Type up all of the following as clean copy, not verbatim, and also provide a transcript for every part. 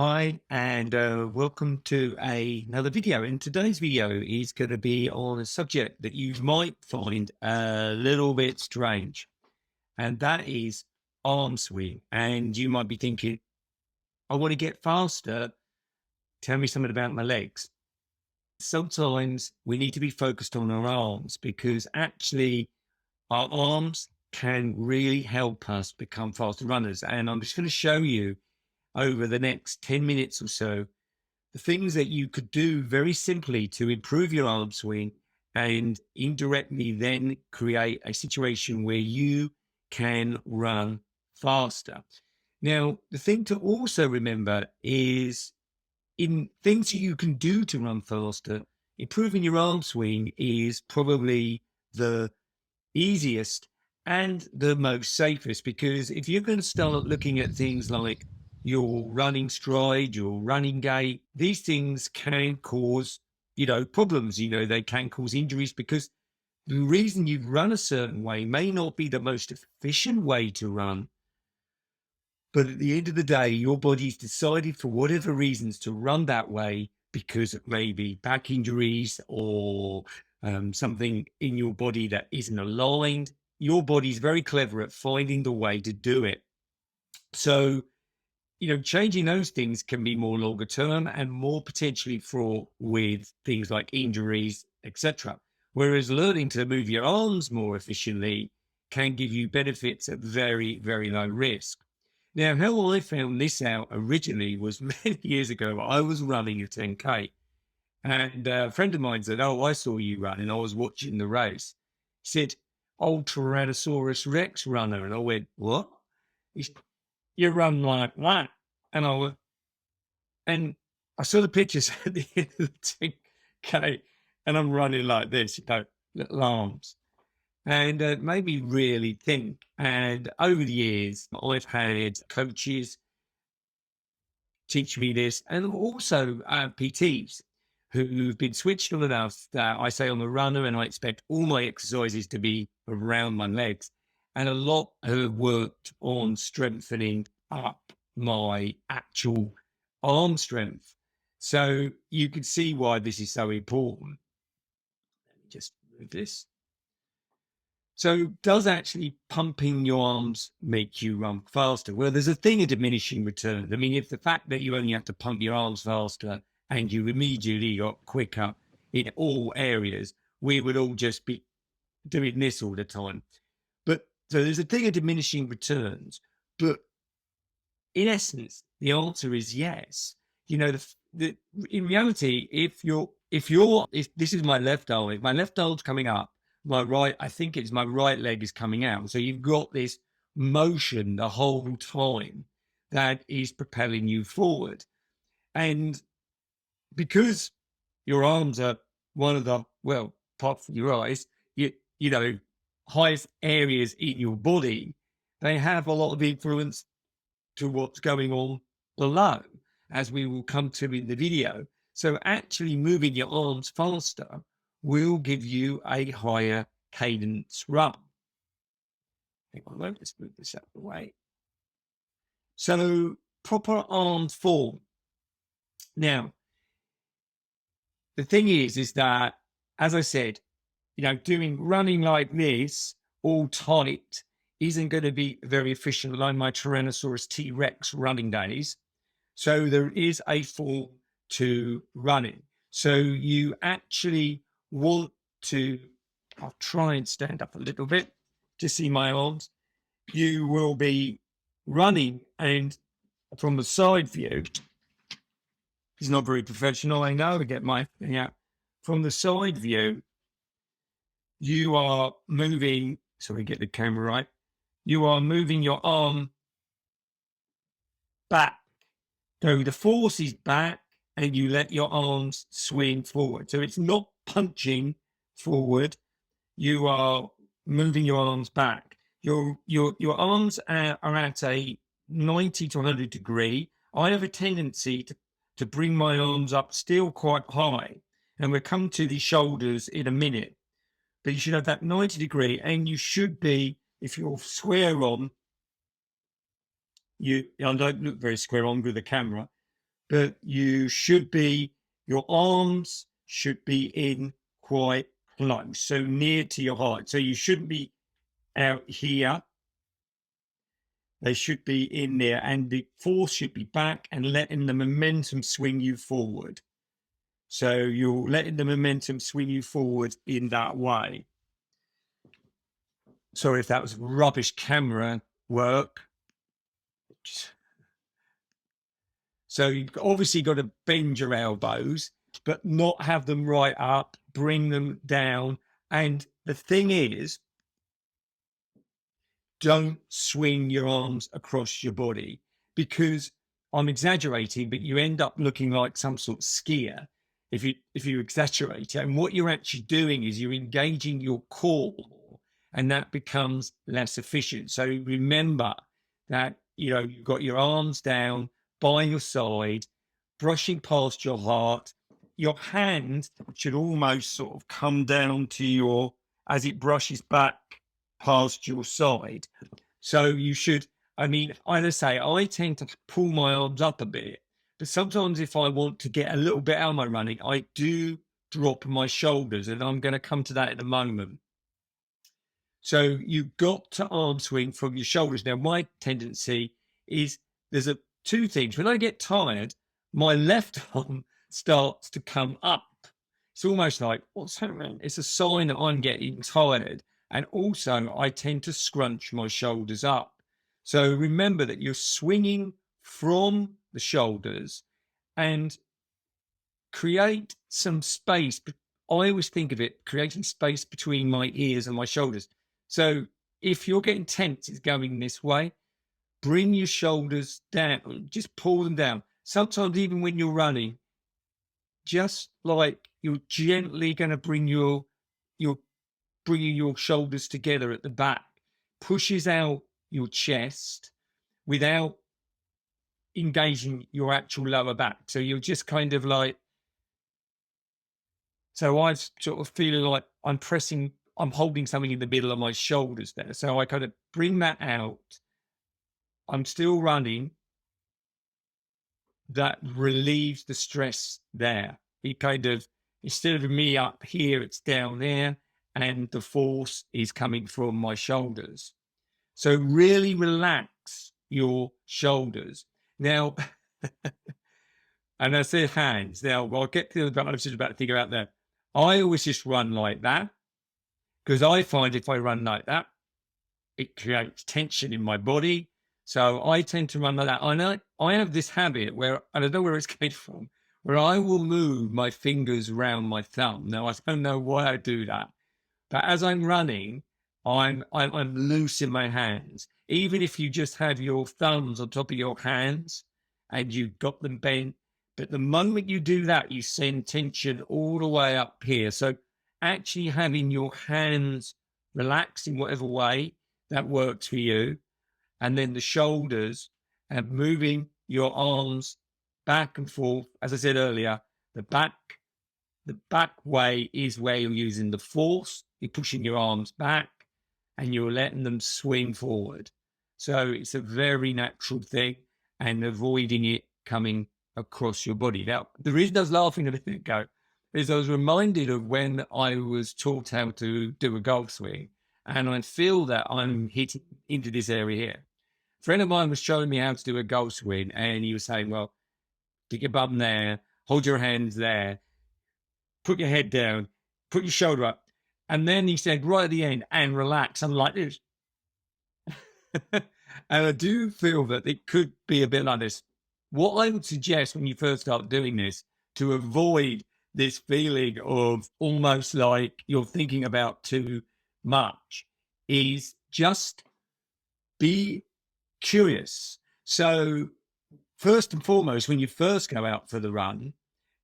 Hi, and welcome to another video. And today's video is going to be on a subject that you might find a little bit strange, and that is arm swing. And you might be thinking, I want to get faster. Tell me something about my legs. Sometimes we need to be focused on our arms because actually our arms can really help us become faster runners. And I'm just going to show you over the next 10 minutes or so the things that you could do very simply to improve your arm swing and indirectly then create a situation where you can run faster. Now, the thing to also remember is in things that you can do to run faster, improving your arm swing is probably the easiest and the most safest, because if you're going to start looking at things like your running stride, your running gait, these things can cause, problems. They can cause injuries because the reason you run a certain way may not be the most efficient way to run. But at the end of the day, your body's decided for whatever reasons to run that way because of maybe back injuries or something in your body that isn't aligned. Your body's very clever at finding the way to do it. So, changing those things can be more longer term and more potentially fraught with things like injuries, etc. Whereas learning to move your arms more efficiently can give you benefits at very, very low risk. Now, how I found this out originally was many years ago. I was running a 10K, and a friend of mine said, "Oh, I saw you run," and I was watching the race. He said, "Old Tyrannosaurus Rex runner," and I went, "What?" He said, "You run like that," and and I saw the pictures at the end of the 10K, and I'm running like this, little arms. And it made me really think. And over the years, I've had coaches teach me this, and also PTs who've been switched on enough that I say I'm a runner and I expect all my exercises to be around my legs. And a lot have worked on strengthening up my actual arm strength. So you can see why this is so important. Let me just move this. So, does actually pumping your arms make you run faster? Well, there's a thing of diminishing returns. I mean, if the fact that you only have to pump your arms faster and you immediately got quicker in all areas, we would all just be doing this all the time. But so there's a thing of diminishing returns. But in essence, the answer is yes. The in reality, if this is my left arm, if my left arm's coming up, my right, I think it's my right leg is coming out. So you've got this motion the whole time that is propelling you forward. And because your arms are one of the, well, apart from your eyes, you know, highest areas in your body, they have a lot of influence to what's going on below, as we will come to in the video. So actually moving your arms faster will give you a higher cadence run. Hang on a moment, let's move this out of the way. So proper arm form. Now, the thing is that, as I said, doing running like this all tight isn't going to be very efficient like my Tyrannosaurus T Rex running days. So there is a form to running. So you actually want to, I'll try and stand up a little bit to see my arms. You will be running, and from the side view, it's not very professional, I know, to get my thing out. From the side view, you are moving, sorry, get the camera right. You are moving your arm back. So the force is back and you let your arms swing forward. So it's not punching forward. You are moving your arms back. Your arms are at a 90 to 100 degree. I have a tendency to bring my arms up still quite high. And we'll come to the shoulders in a minute. But you should have that 90 degree, and you should be, if you're square on, I don't look very square on with the camera, but you should be, your arms should be in quite close, so near to your heart. So you shouldn't be out here. They should be in there, and the force should be back and letting the momentum swing you forward. So you're letting the momentum swing you forward in that way. Sorry if that was rubbish camera work. So you've obviously got to bend your elbows, but not have them right up, bring them down. And the thing is, don't swing your arms across your body, because I'm exaggerating, but you end up looking like some sort of skier if you exaggerate it. And what you're actually doing is you're engaging your core, and that becomes less efficient. So remember that, you know, you've got your arms down by your side, brushing past your heart. Your hand should almost sort of come down to your, as it brushes back past your side. So you should, I mean, I say, I tend to pull my arms up a bit, but sometimes if I want to get a little bit out of my running, I do drop my shoulders, and I'm going to come to that in a moment. So you've got to arm swing from your shoulders. Now, my tendency is there's two things. When I get tired, my left arm starts to come up. It's almost like, what's happening? It's a sign that I'm getting tired. And also, I tend to scrunch my shoulders up. So remember that you're swinging from the shoulders, and create some space. I always think of it creating space between my ears and my shoulders. So if you're getting tense, it's going this way, bring your shoulders down, just pull them down. Sometimes even when you're running, just like you're gently going to bring your bringing your shoulders together at the back, pushes out your chest without engaging your actual lower back. So you're just kind of like, so I sort of feeling like I'm holding something in the middle of my shoulders there. So I kind of bring that out. I'm still running. That relieves the stress there. It kind of, instead of me up here, it's down there, and the force is coming from my shoulders. So really relax your shoulders. Now, and I say hands. Now, I'll get to the, I was just about to think about that. I always just run like that, because I find if I run like that, it creates tension in my body. So I tend to run like that. I have this habit where, and I don't know where it's came from, where I will move my fingers around my thumb. Now, I don't know why I do that, but as I'm running, I'm loose in my hands. Even if you just have your thumbs on top of your hands and you've got them bent, but the moment you do that, you send tension all the way up here. So actually having your hands relaxed in whatever way that works for you, and then the shoulders, and moving your arms back and forth. As I said earlier, the back way is where you're using the force. You're pushing your arms back and you're letting them swing forward. So it's a very natural thing, and avoiding it coming across your body. Now, the reason I was laughing a minute ago is I was reminded of when I was taught how to do a golf swing, and I feel that I'm hitting into this area here. A friend of mine was showing me how to do a golf swing, and he was saying, well, stick your bum there, hold your hands there, put your head down, put your shoulder up. And then he said, right at the end, and relax. I'm like this. And I do feel that it could be a bit like this. What I would suggest when you first start doing this, to avoid this feeling of almost like you're thinking about too much, is just be curious. So first and foremost, when you first go out for the run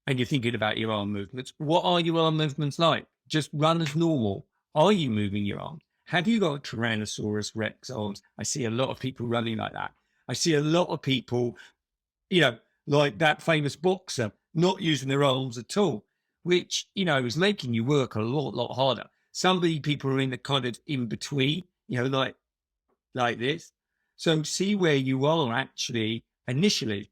and you're thinking about your arm movements, what are your arm movements like? Just run as normal. Are you moving your arms? Have you got Tyrannosaurus Rex arms? I see a lot of people running like that. I see a lot of people, you know, like that famous boxer, not using their arms at all, which, you know, is making you work a lot harder. Some people are in the kind of in between, you know, like this. So see where you are actually initially.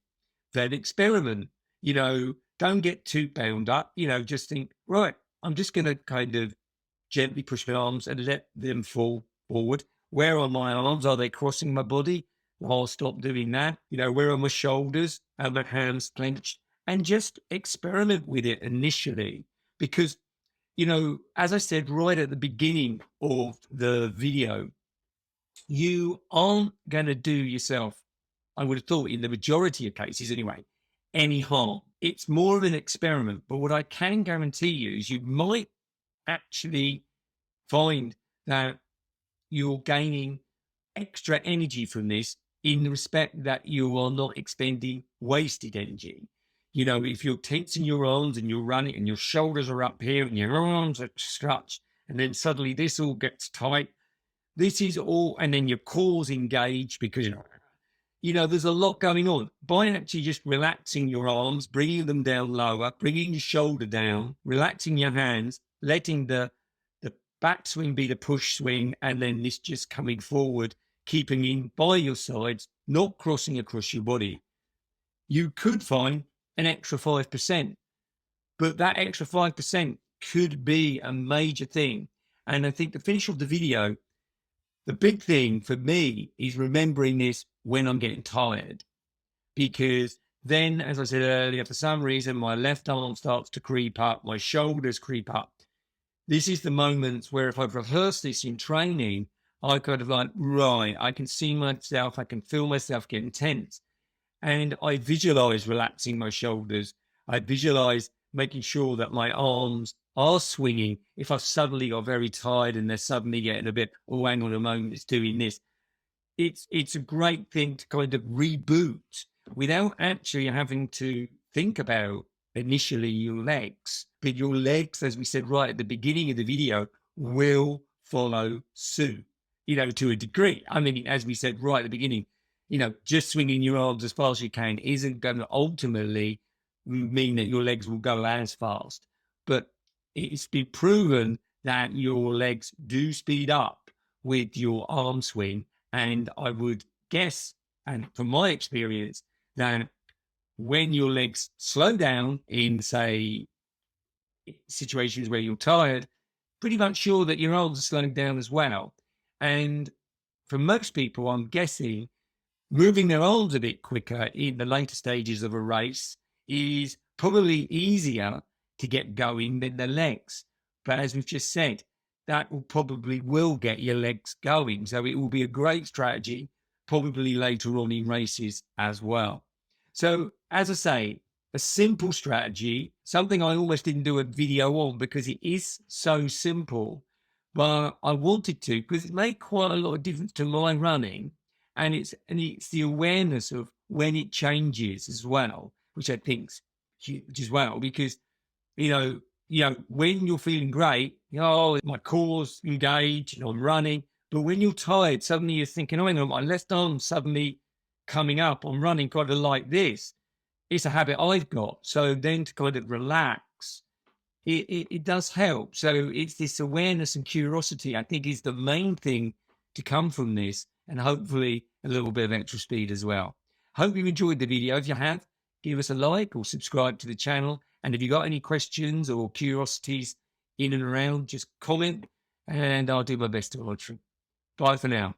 then experiment. Don't get too bound up. Just think, right, I'm just going to kind of gently push my arms and let them fall forward. Where are my arms? Are they crossing my body? I'll stop doing that. Where are my shoulders? Are my hands clenched? And just experiment with it initially. Because, as I said right at the beginning of the video, you aren't going to do yourself, I would have thought in the majority of cases anyway, any harm. It's more of an experiment. But what I can guarantee you is you might actually find that you're gaining extra energy from this in the respect that you are not expending wasted energy. If you're tensing your arms and you're running and your shoulders are up here and your arms are stretched, and then suddenly this all gets tight, this is all, and then your core's engaged because there's a lot going on. By actually just relaxing your arms, bringing them down lower, bringing your shoulder down, relaxing your hands, letting the backswing be the push swing, and then this just coming forward, keeping in by your sides, not crossing across your body. You could find an extra 5%, but that extra 5% could be a major thing. And I think to finish off the video, the big thing for me is remembering this when I'm getting tired, because then, as I said earlier, for some reason, my left arm starts to creep up, my shoulders creep up. This is the moments where if I've rehearsed this in training, I kind of like, right, I can see myself, I can feel myself getting tense. And I visualize relaxing my shoulders. I visualize making sure that my arms are swinging. If I suddenly got very tired and they're suddenly getting a bit, oh, hang on a moment, it's doing this. It's a great thing to kind of reboot without actually having to think about initially your legs. But your legs, as we said right at the beginning of the video, will follow suit, to a degree. I mean, as we said right at the beginning, just swinging your arms as fast as you can isn't going to ultimately mean that your legs will go as fast. But it's been proven that your legs do speed up with your arm swing. And I would guess, and from my experience, that when your legs slow down in, say, situations where you're tired, pretty much sure that your arms are slowing down as well. And for most people, I'm guessing moving their arms a bit quicker in the later stages of a race is probably easier to get going than the legs. But as we've just said, that will get your legs going. So it will be a great strategy, probably later on in races as well. So as I say, a simple strategy, something I almost didn't do a video on because it is so simple, but I wanted to because it made quite a lot of difference to my running. And it's the awareness of when it changes as well, which I think's huge as well, because when you're feeling great, my core's engaged, I'm running. But when you're tired, suddenly you're thinking, oh, hang on, my left arm's suddenly coming up. I'm running kind of like this. It's a habit I've got. So then to kind of relax, it does help. So it's this awareness and curiosity, I think, is the main thing to come from this, and hopefully a little bit of extra speed as well. Hope you enjoyed the video. If you have, give us a like or subscribe to the channel. And if you got any questions or curiosities in and around, just comment and I'll do my best to answer them. Bye for now.